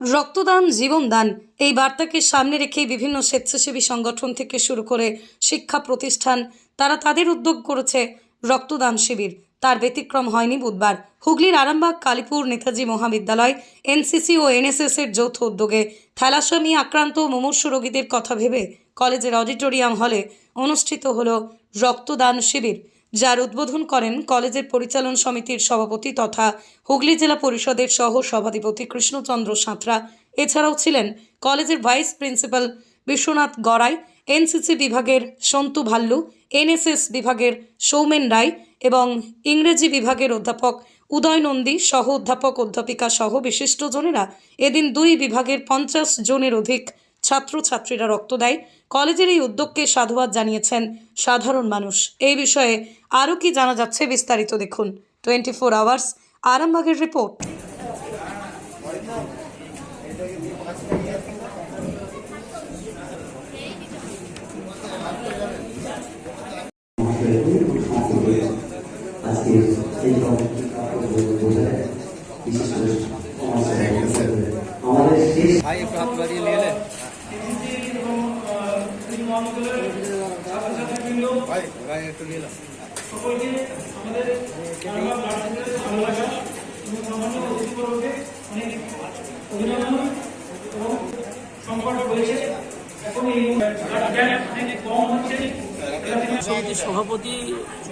রক্তদান জীবনদান এই বার্তাকে সামনে রেখে বিভিন্ন স্বেচ্ছাসেবী সংগঠন থেকে শুরু করে শিক্ষা প্রতিষ্ঠান তারা তাদের উদ্যোগ করেছে রক্তদান শিবির। তার ব্যতিক্রম হয়নি বুধবার হুগলির আরামবাগ কালীপুর নেতাজি মহাবিদ্যালয় এনসিসি ও এনএসএস এর যৌথ উদ্যোগে থ্যালাসেমিয়া আক্রান্ত মুমূর্ষু রোগীদের কথা ভেবে কলেজের অডিটোরিয়াম হলে অনুষ্ঠিত হলো রক্তদান শিবির, যার উদ্বোধন করেন কলেজের পরিচালন সমিতির সভাপতি তথা হুগলি জেলা পরিষদের সহ সভাধিপতি কৃষ্ণচন্দ্র সাঁতরা। এছাড়াও ছিলেন কলেজের vice principal Biswanath Garai, NCC বিভাগের সন্তু ভাল্লু, এনএসএস বিভাগের সৌমেন রায় এবং ইংরেজি বিভাগের অধ্যাপক উদয় নন্দী সহ অধ্যাপক অধ্যাপিকা সহ বিশিষ্টজনেরা। এদিন দুই বিভাগের 50 জনের অধিক ছাত্রছাত্রীরা রক্ত দেয়। কলেজের এই উদ্যোগকে সাধুবাদ জানিয়েছেন সাধারণ মানুষ। এই বিষয়ে আরও কি জানা যাচ্ছে বিস্তারিত দেখুন 24 আওয়ার্স আরামবাগের রিপোর্ট। भाई एक हाथ बारी ले ले भाई भाई एक ले लो সমিতির সভাপতি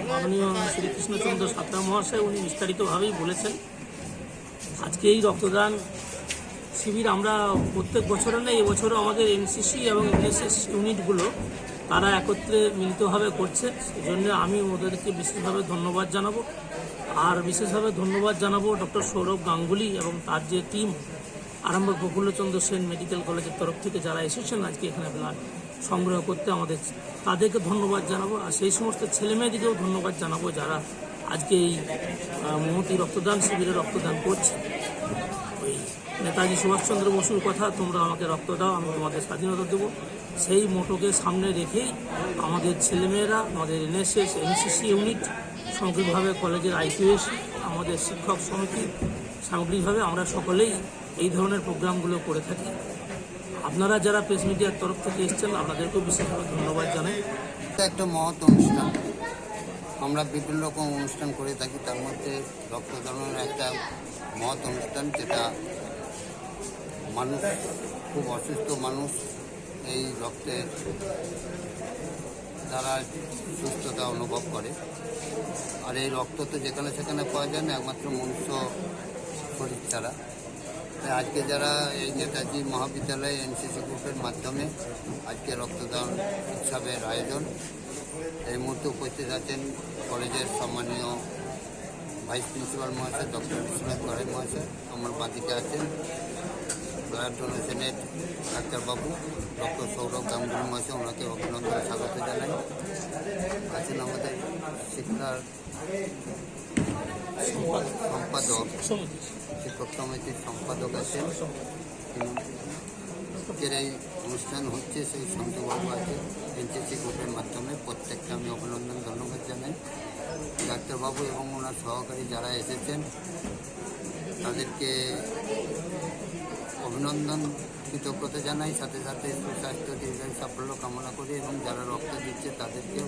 মাননীয় শ্রী কৃষ্ণচন্দ্র সাঁতরা মহাশয় উনি বিস্তারিতভাবেই বলেছেন। আজকে এই রক্তদান শিবির আমরা প্রত্যেক বছরে না, এবছরও আমাদের এনসিসি এবং এনএসএস ইউনিটগুলো তারা একত্রে মিলিতভাবে করছে। সেজন্য আমি ওদেরকে বিশেষভাবে ধন্যবাদ জানাবো। আর বিশেষভাবে ধন্যবাদ জানাবো ডক্টর সৌরভ গাঙ্গুলি এবং তার যে টিম আরামবাগ প্রফুল্লচন্দ্র সেন মেডিকেল কলেজের তরফ থেকে যারা এসেছেন আজকে এখানে ব্লাড সংগ্রহ করতে, আমাদের তাদেরকে ধন্যবাদ জানাবো। আর সেই সমস্ত ছেলেমেয়েদেরকেও ধন্যবাদ জানাবো যারা আজকে এই মহতি রক্তদান শিবিরে রক্তদান করছে। ওই নেতাজি সুভাষচন্দ্র বসুর কথা, তোমরা আমাকে রক্ত দাও আমি তোমাদের স্বাধীনতা দেবো, সেই মোটোকে সামনে রেখেই আমাদের ছেলেমেয়েরা, আমাদের এনএসএস এনসিসি ইউনিট, সামগ্রিকভাবে কলেজের আইপিএস, আমাদের শিক্ষক সমিতি, সামগ্রিকভাবে আমরা সকলেই এই ধরনের প্রোগ্রামগুলো করে থাকি। আপনারা যারা প্রেস মিডিয়ার তরফ থেকে এসেছেন আপনাদেরকেও বিশেষভাবে ধন্যবাদ জানাই। একটা মহৎ অনুষ্ঠান, আমরা বিভিন্ন রকম অনুষ্ঠান করে থাকি, তার মধ্যে রক্তদানের একটা মহৎ অনুষ্ঠান, যেটা মানুষ, খুব অসুস্থ মানুষ এই রক্তের দ্বারা সুস্থতা অনুভব করে। আর এই রক্ত তো যেখানে সেখানে পাওয়া যায় না, একমাত্র মনুষ্য শরীর ছাড়া। তাই আজকে যারা এই নেতাজি মহাবিদ্যালয় এনসিসি গ্রুপের মাধ্যমে আজকে রক্তদান উৎসবের আয়োজন, এই মুহূর্তে উপস্থিত আছেন কলেজের সম্মানীয় ভাইস প্রিন্সিপাল মহাশয় ডক্টর বিশ্বনাথ গড়াই মহাশয়, আমার বাঁদিকে আছেন ব্লাড ডোনেশনের ডাক্তারবাবু ডক্টর সৌরভ গাঙ্গুলি মহাশয়, ওনাকে অভিনন্দন স্বাগত জানাই। আছেন আমাদের শিক্ষার সম্পাদক, শিক্ষক সমিতির সম্পাদক আছেন, এই অনুষ্ঠান হচ্ছে সেই সঞ্জয়বাবু আছে এনসিসি গ্রুপের মাধ্যমে। প্রত্যেককে আমি অভিনন্দন ধন্যবাদ জানাই। ডাক্তারবাবু এবং ওনার সহকারী যারা এসেছেন তাদেরকে অভিনন্দন, কৃতজ্ঞতা জানাই, সাথে সাথে সুস্বাস্থ্য দীর্ঘায়ু সাফল্য কামনা করি এবং যারা রক্ত দিচ্ছে তাদেরকেও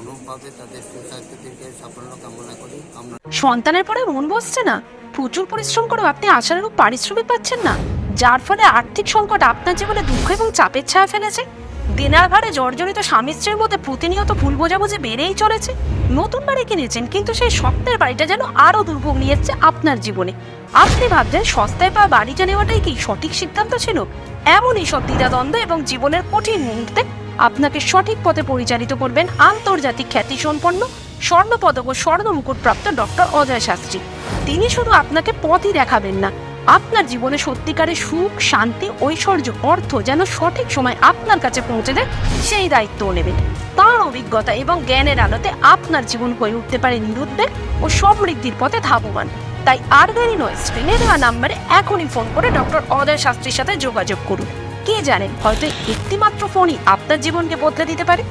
অনুভবে তাদের সুস্বাস্থ্য দীর্ঘায়ু সাফল্য কামনা করি। আমরা সন্তানের পরে মন বসছে না, প্রচুর পরিশ্রম করেও আপনি আশানুরূপ পারিশ্রমিক পাচ্ছেন না, যার ফলে আর্থিক সংকট আপনার জীবনে দুঃখ এবং চাপের ছায়া ফেলেছে। দেনার ভারে জর্জরিত স্বামী স্ত্রীর মধ্যে প্রতিনিয়ত ভুল বোঝাবুঝি বেড়েই চলেছে। নতুন বাড়ি কিনেছেন কিন্তু সেই স্বপ্নের বাড়িটা যেন আরও দুর্ভোগ নিয়ে এসছে আপনার জীবনে। আপনি ভাবছেন সস্তায় পাওয়া বাড়িটা নেওয়াটাই কি সঠিক সিদ্ধান্ত ছিল? এমনই সব দ্বিধাদ্বন্দ্ব এবং জীবনের কঠিন মুহূর্তে আপনাকে সঠিক পথে পরিচালিত করবেন আন্তর্জাতিক খ্যাতিসম্পন্ন স্বর্ণপদক ও স্বর্ণ মুকুটপ্রাপ্ত ডক্টর অজয় শাস্ত্রী। তিনি শুধু আপনাকে পথই দেখাবেন না, আপনার জীবনে সত্যিকারের সুখ, শান্তি, ঐশ্বর্য, অর্থ যেন সঠিক সময় আপনার কাছে পৌঁছে দেয় সেই দায়িত্বও নেবেন। তাঁর অভিজ্ঞতা এবং জ্ঞানের আলোতে আপনার জীবন হয়ে উঠতে পারে নিরুদ্বেগ ও সমৃদ্ধির পথে ধাবমান। তাই আর দেরি নয়, স্ক্রিনে দেওয়া নাম্বারে এখনই ফোন করে ডক্টর অজয় শাস্ত্রীর সাথে যোগাযোগ করুন। কে জানেন, হয়তো একটিমাত্র ফোনই আপনার জীবনকে বদলে দিতে পারে।